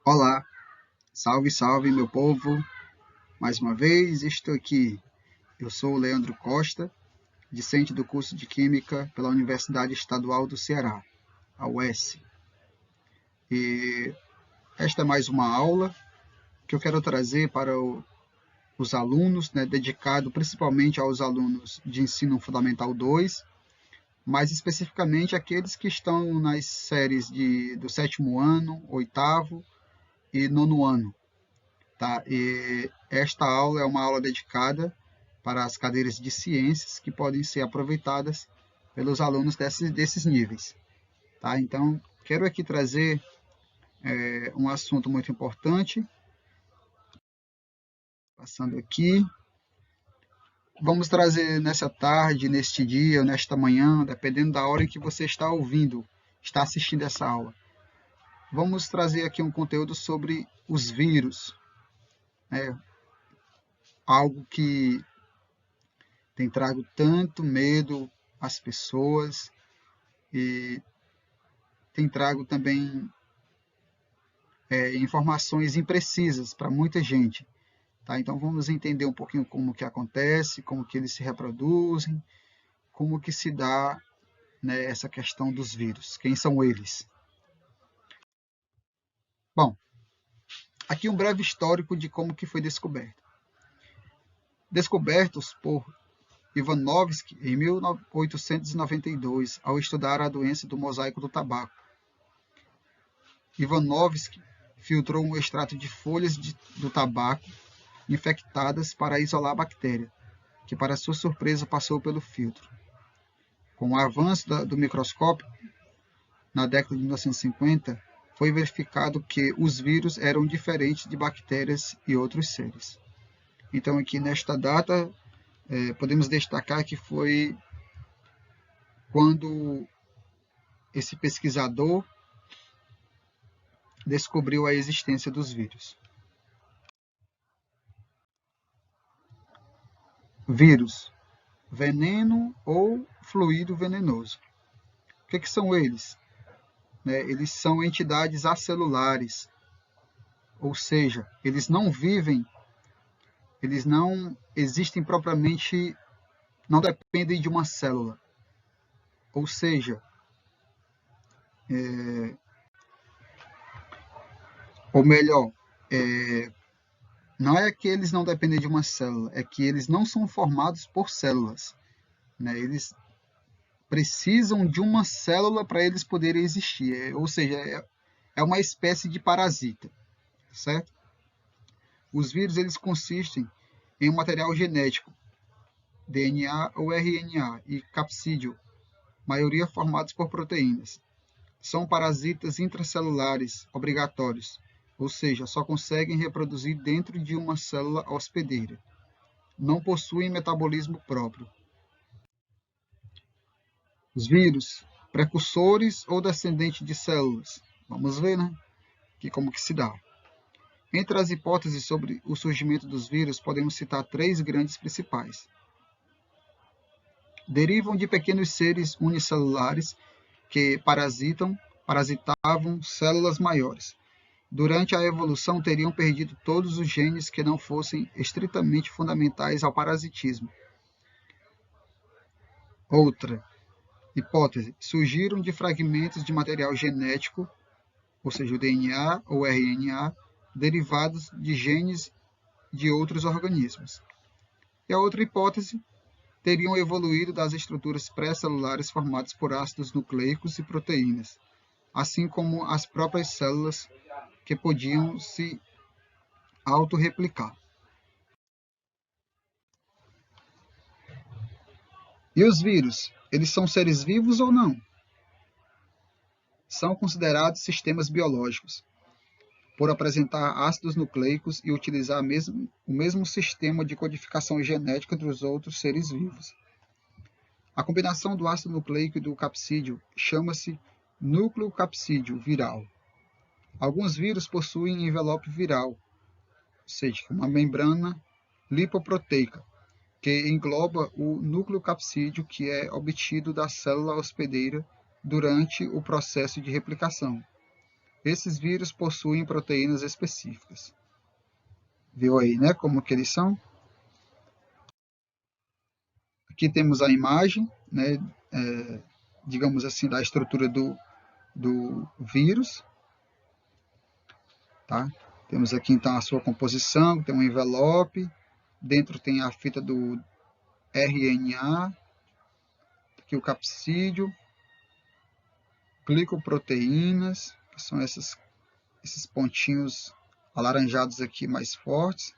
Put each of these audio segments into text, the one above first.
Olá, salve, salve, meu povo. Mais uma vez estou aqui. Eu sou o Leandro Costa, discente do curso de Química pela Universidade Estadual do Ceará, a UES. E esta é mais uma aula que eu quero trazer para os alunos, dedicado principalmente aos alunos de ensino fundamental 2, mais especificamente aqueles que estão nas séries do sétimo ano, oitavo e nono ano. Tá? E esta aula é uma aula dedicada para as cadeiras de ciências que podem ser aproveitadas pelos alunos desses níveis. Tá? Então, quero aqui trazer um assunto muito importante, passando aqui. Vamos trazer nessa tarde, neste dia, ou nesta manhã, dependendo da hora em que você está ouvindo, está assistindo essa aula. Vamos trazer aqui um conteúdo sobre os vírus, né? Algo que tem trago tanto medo às pessoas e tem trago também informações imprecisas para muita gente. Tá? Então vamos entender um pouquinho como que acontece, como que eles se reproduzem, como que se dá, né, essa questão dos vírus, quem são eles. Bom, aqui um breve histórico de como que foi descoberto. Descobertos por Ivanovsky em 1892, ao estudar a doença do mosaico do tabaco. Ivanovsky filtrou um extrato de folhas do tabaco infectadas para isolar a bactéria, que para sua surpresa passou pelo filtro. Com o avanço do microscópio, na década de 1950, foi verificado que os vírus eram diferentes de bactérias e outros seres. Então, aqui nesta data, podemos destacar que foi quando esse pesquisador descobriu a existência dos vírus. Vírus, veneno ou fluido venenoso. O que são eles? Eles são entidades acelulares, ou seja, eles não vivem, eles não existem propriamente, não dependem de uma célula. Ou seja, ou melhor, não é que eles não dependem de uma célula, é que eles não são formados por células. Eles precisam de uma célula para eles poderem existir, ou seja, é uma espécie de parasita, certo? Os vírus eles consistem em um material genético, DNA ou RNA, e capsídeo, maioria formados por proteínas. São parasitas intracelulares obrigatórios, ou seja, só conseguem reproduzir dentro de uma célula hospedeira. Não possuem metabolismo próprio. Os vírus, precursores ou descendentes de células. Vamos ver, né? Como que se dá. Entre as hipóteses sobre o surgimento dos vírus, podemos citar três grandes principais. Derivam de pequenos seres unicelulares que parasitavam células maiores. Durante a evolução, teriam perdido todos os genes que não fossem estritamente fundamentais ao parasitismo. Outra hipótese: surgiram de fragmentos de material genético, ou seja, o DNA ou RNA, derivados de genes de outros organismos. E a outra hipótese: teriam evoluído das estruturas pré-celulares formadas por ácidos nucleicos e proteínas, assim como as próprias células que podiam se autorreplicar. E os vírus, eles são seres vivos ou não? São considerados sistemas biológicos, por apresentar ácidos nucleicos e utilizar o mesmo sistema de codificação genética dos outros seres vivos. A combinação do ácido nucleico e do capsídeo chama-se nucleocapsídeo viral. Alguns vírus possuem envelope viral, ou seja, uma membrana lipoproteica, que engloba o nucleocapsídeo que é obtido da célula hospedeira durante o processo de replicação. esses vírus possuem proteínas específicas. Viu aí, né, como que eles são? Aqui temos a imagem, né, digamos assim, da estrutura do vírus. Tá? Temos aqui então a sua composição, tem um envelope, dentro tem a fita do RNA, aqui o capsídeo, glicoproteínas, que são esses pontinhos alaranjados aqui mais fortes.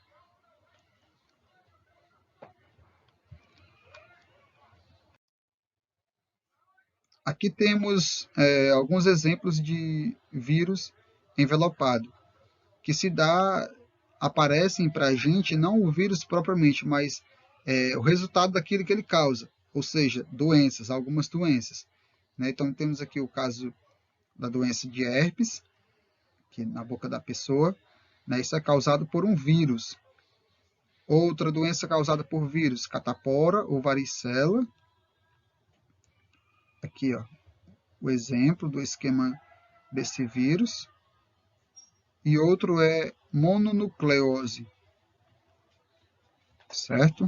Aqui temos alguns exemplos de vírus envelopado, que aparecem para a gente não o vírus propriamente, mas o resultado daquilo que ele causa, ou seja, doenças, algumas doenças. Né? Então temos aqui o caso da doença de herpes, que na boca da pessoa, né? Isso é causado por um vírus. Outra doença causada por vírus, catapora ou varicela. Aqui, ó, o exemplo do esquema desse vírus. E outro é mononucleose, certo?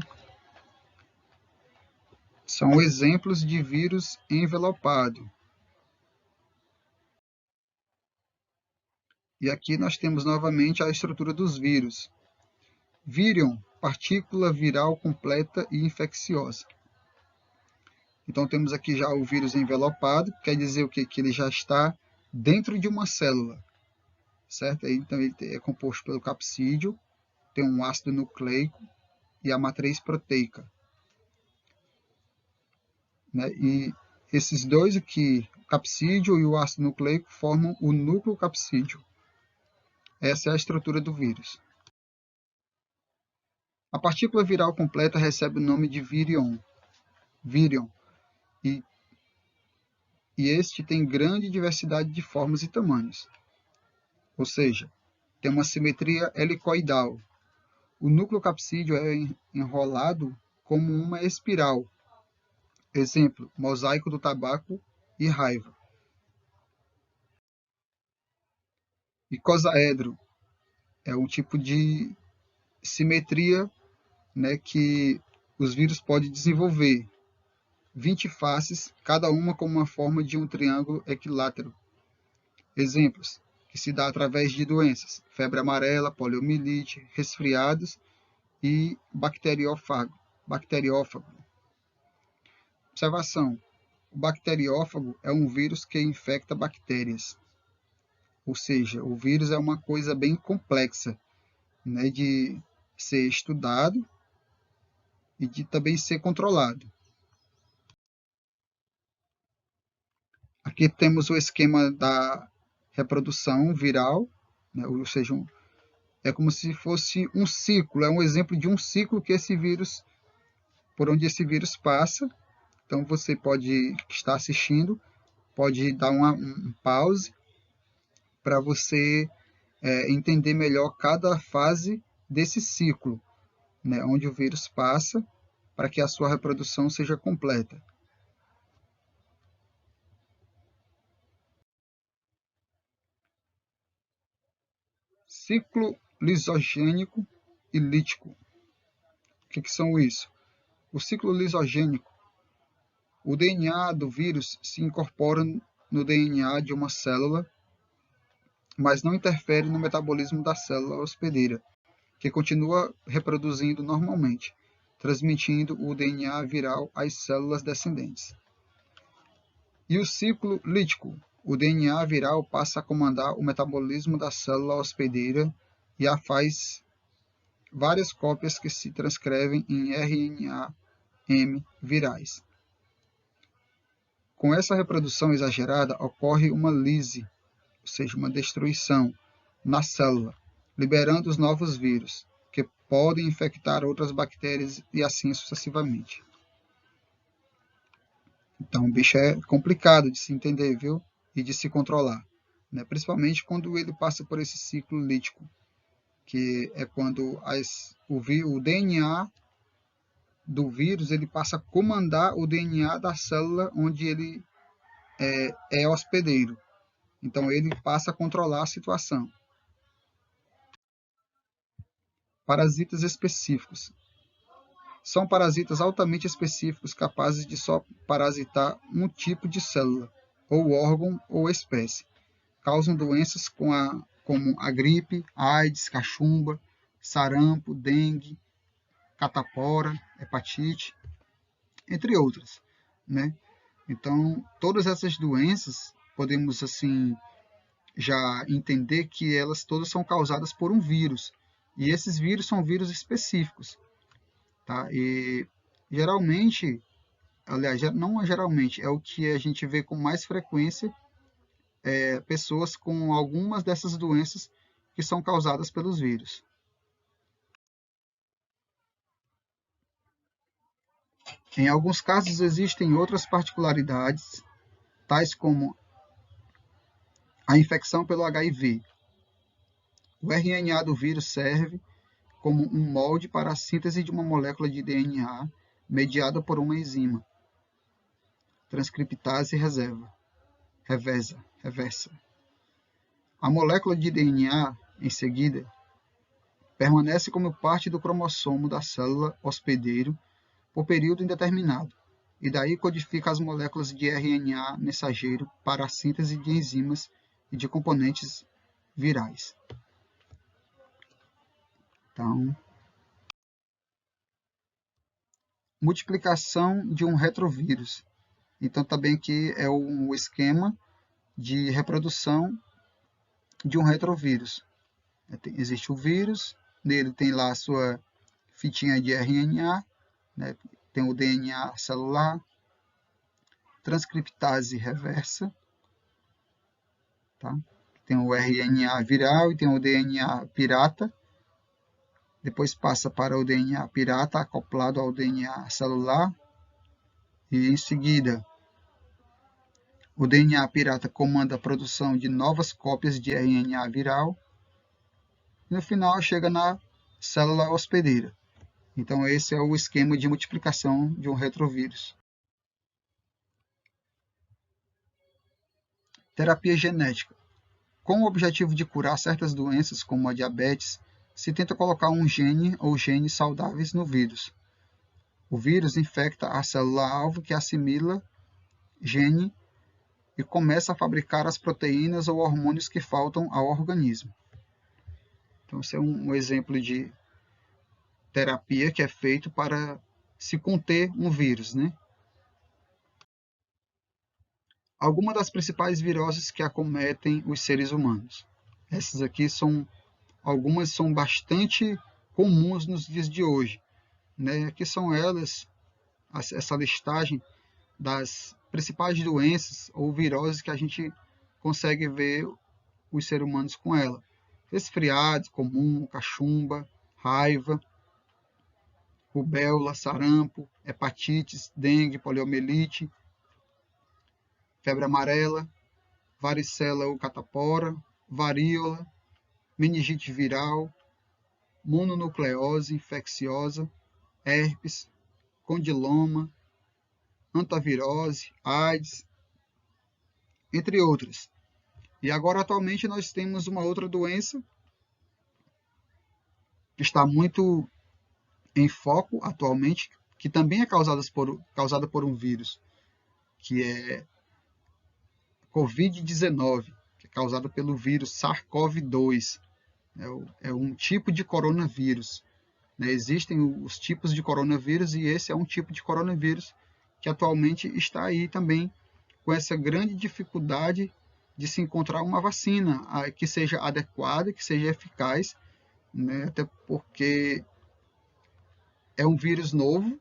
São exemplos de vírus envelopado. E aqui nós temos novamente a estrutura dos vírus. Virion, partícula viral completa e infecciosa. Então temos aqui já o vírus envelopado, quer dizer o quê? Que ele já está dentro de uma célula, certo? Então ele é composto pelo capsídeo, tem um ácido nucleico e a matriz proteica. Né? E esses dois aqui, o capsídeo e o ácido nucleico, formam o núcleo capsídeo. Essa é a estrutura do vírus. A partícula viral completa recebe o nome de virion. E este tem grande diversidade de formas e tamanhos. Ou seja, tem uma simetria helicoidal. O núcleo capsídeo é enrolado como uma espiral. Exemplo, mosaico do tabaco e raiva. Icosaedro é um tipo de simetria, né, que os vírus podem desenvolver. 20 faces, cada uma com uma forma de um triângulo equilátero. Exemplos, que se dá através de doenças, febre amarela, poliomielite, resfriados e bacteriófago. Observação, o bacteriófago é um vírus que infecta bactérias. Ou seja, o vírus é uma coisa bem complexa, né, de ser estudado e de também ser controlado. Aqui temos o esquema da reprodução viral, né, ou seja, é como se fosse um ciclo, é um exemplo de um ciclo que por onde esse vírus passa. Então você pode estar assistindo, pode dar um pause para você entender melhor cada fase desse ciclo, né, onde o vírus passa, para que a sua reprodução seja completa. Ciclo lisogênico e lítico. O que são isso? O ciclo lisogênico. O DNA do vírus se incorpora no DNA de uma célula, mas não interfere no metabolismo da célula hospedeira, que continua reproduzindo normalmente, transmitindo o DNA viral às células descendentes. E o ciclo lítico. O DNA viral passa a comandar o metabolismo da célula hospedeira e a faz várias cópias que se transcrevem em RNA-M virais. Com essa reprodução exagerada, ocorre uma lise, ou seja, uma destruição, na célula, liberando os novos vírus, que podem infectar outras bactérias e assim sucessivamente. Então, o bicho é complicado de se entender, viu? E de se controlar, né? Principalmente quando ele passa por esse ciclo lítico, que é quando o DNA do vírus ele passa a comandar o DNA da célula onde ele é hospedeiro. Então, ele passa a controlar a situação. Parasitas específicos. São parasitas altamente específicos capazes de só parasitar um tipo de célula, ou órgão ou espécie. Causam doenças como a gripe, AIDS, cachumba, sarampo, dengue, catapora, hepatite, entre outras, né? Então, todas essas doenças, podemos assim já entender que elas todas são causadas por um vírus. E esses vírus são vírus específicos, tá? E geralmente, aliás, não geralmente, é o que a gente vê com mais frequência, pessoas com algumas dessas doenças que são causadas pelos vírus. Em alguns casos existem outras particularidades, tais como a infecção pelo HIV. O RNA do vírus serve como um molde para a síntese de uma molécula de DNA mediada por uma enzima, transcriptase reversa. A molécula de DNA, em seguida, permanece como parte do cromossomo da célula hospedeiro por período indeterminado, e daí codifica as moléculas de RNA mensageiro para a síntese de enzimas e de componentes virais. Então, multiplicação de um retrovírus. Então, também aqui é o esquema de reprodução de um retrovírus. Existe o vírus, nele tem lá a sua fitinha de RNA, né? Tem o DNA celular, transcriptase reversa, tá? Tem o RNA viral e tem o DNA pirata. Depois passa para o DNA pirata acoplado ao DNA celular. E em seguida, o DNA pirata comanda a produção de novas cópias de RNA viral. E no final chega na célula hospedeira. Então esse é o esquema de multiplicação de um retrovírus. Terapia genética. Com o objetivo de curar certas doenças, como a diabetes, se tenta colocar um gene ou genes saudáveis no vírus. O vírus infecta a célula-alvo que assimila gene e começa a fabricar as proteínas ou hormônios que faltam ao organismo. Então, esse é um exemplo de terapia que é feito para se conter um vírus, né? Algumas das principais viroses que acometem os seres humanos. Essas aqui algumas são bastante comuns nos dias de hoje, né? Que são elas, essa listagem das principais doenças ou viroses que a gente consegue ver os seres humanos com ela. Resfriado comum, cachumba, raiva, rubéola, sarampo, hepatites, dengue, poliomielite, febre amarela, varicela ou catapora, varíola, meningite viral, mononucleose infecciosa, herpes, condiloma, antavirose, AIDS, entre outras. E agora, atualmente, nós temos uma outra doença que está muito em foco atualmente, que também é causada por um vírus, que é Covid-19, que é causada pelo vírus SARS-CoV-2. É um tipo de coronavírus. Existem os tipos de coronavírus e esse é um tipo de coronavírus que atualmente está aí também com essa grande dificuldade de se encontrar uma vacina que seja adequada, que seja eficaz, né? Até porque é um vírus novo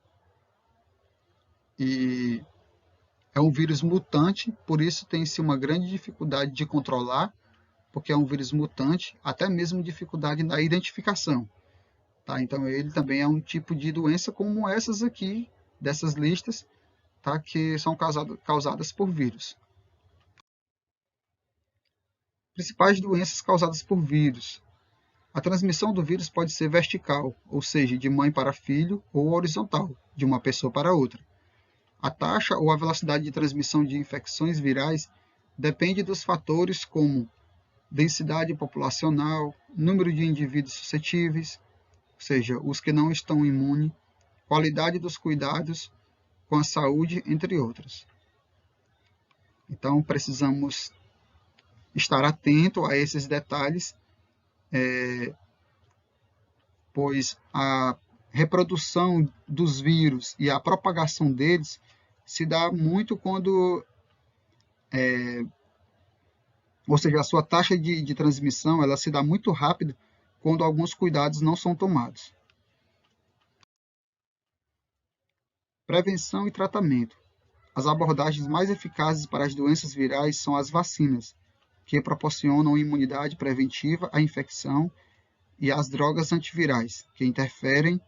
e é um vírus mutante, por isso tem-se uma grande dificuldade de controlar, porque é um vírus mutante, até mesmo dificuldade na identificação. Tá? Então ele também é um tipo de doença como essas aqui, dessas listas, tá? Que são causadas por vírus. Principais doenças causadas por vírus. A transmissão do vírus pode ser vertical, ou seja, de mãe para filho, ou horizontal, de uma pessoa para outra. A taxa ou a velocidade de transmissão de infecções virais depende dos fatores como densidade populacional, número de indivíduos suscetíveis, ou seja, os que não estão imunes, qualidade dos cuidados com a saúde, entre outros. Então, precisamos estar atento a esses detalhes, pois a reprodução dos vírus e a propagação deles se dá muito quando, ou seja, a sua taxa de transmissão ela se dá muito rápido quando alguns cuidados não são tomados. Prevenção e tratamento. As abordagens mais eficazes para as doenças virais são as vacinas, que proporcionam imunidade preventiva à infecção, e as drogas antivirais, que interferem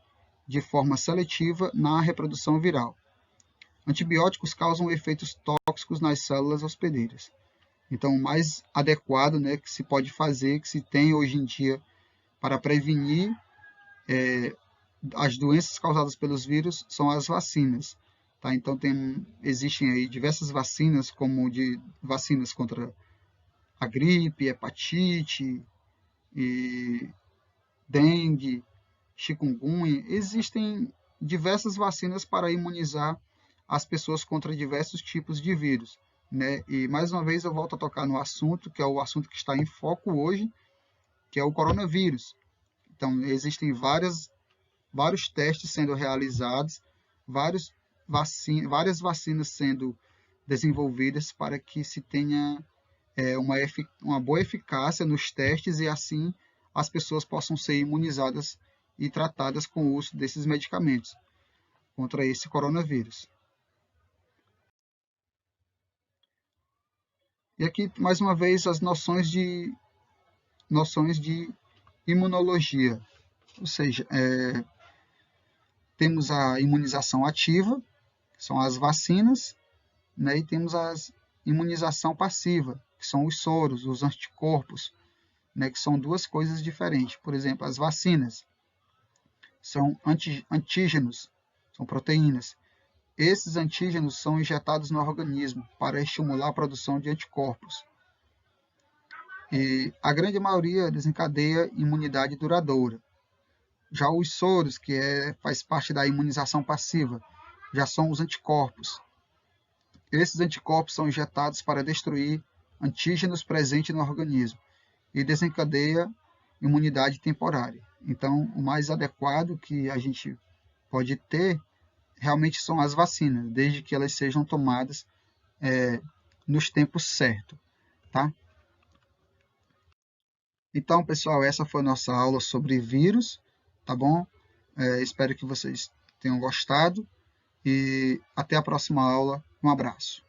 de forma seletiva na reprodução viral. Antibióticos causam efeitos tóxicos nas células hospedeiras. Então, o mais adequado, que se pode fazer, que se tem hoje em dia para prevenir as doenças causadas pelos vírus são as vacinas. Tá? Então, existem aí diversas vacinas, como vacinas contra a gripe, hepatite, e dengue, chikungunya. Existem diversas vacinas para imunizar as pessoas contra diversos tipos de vírus. E, mais uma vez, eu volto a tocar no assunto, que é o assunto que está em foco hoje, que é o coronavírus. Então, existem vários testes sendo realizados, várias vacinas sendo desenvolvidas para que se tenha uma boa eficácia nos testes e assim as pessoas possam ser imunizadas e tratadas com o uso desses medicamentos contra esse coronavírus. E aqui, mais uma vez, as noções de imunologia, ou seja, temos a imunização ativa, que são as vacinas, e temos a imunização passiva, que são os soros, os anticorpos, que são duas coisas diferentes. Por exemplo, as vacinas são antígenos, são proteínas. Esses antígenos são injetados no organismo para estimular a produção de anticorpos. E a grande maioria desencadeia imunidade duradoura. Já os soros, que faz parte da imunização passiva, já são os anticorpos. Esses anticorpos são injetados para destruir antígenos presentes no organismo e desencadeia imunidade temporária. Então, o mais adequado que a gente pode ter realmente são as vacinas, desde que elas sejam tomadas nos tempos certos, tá? Então, pessoal, essa foi a nossa aula sobre vírus, tá bom? Espero que vocês tenham gostado e até a próxima aula. Um abraço.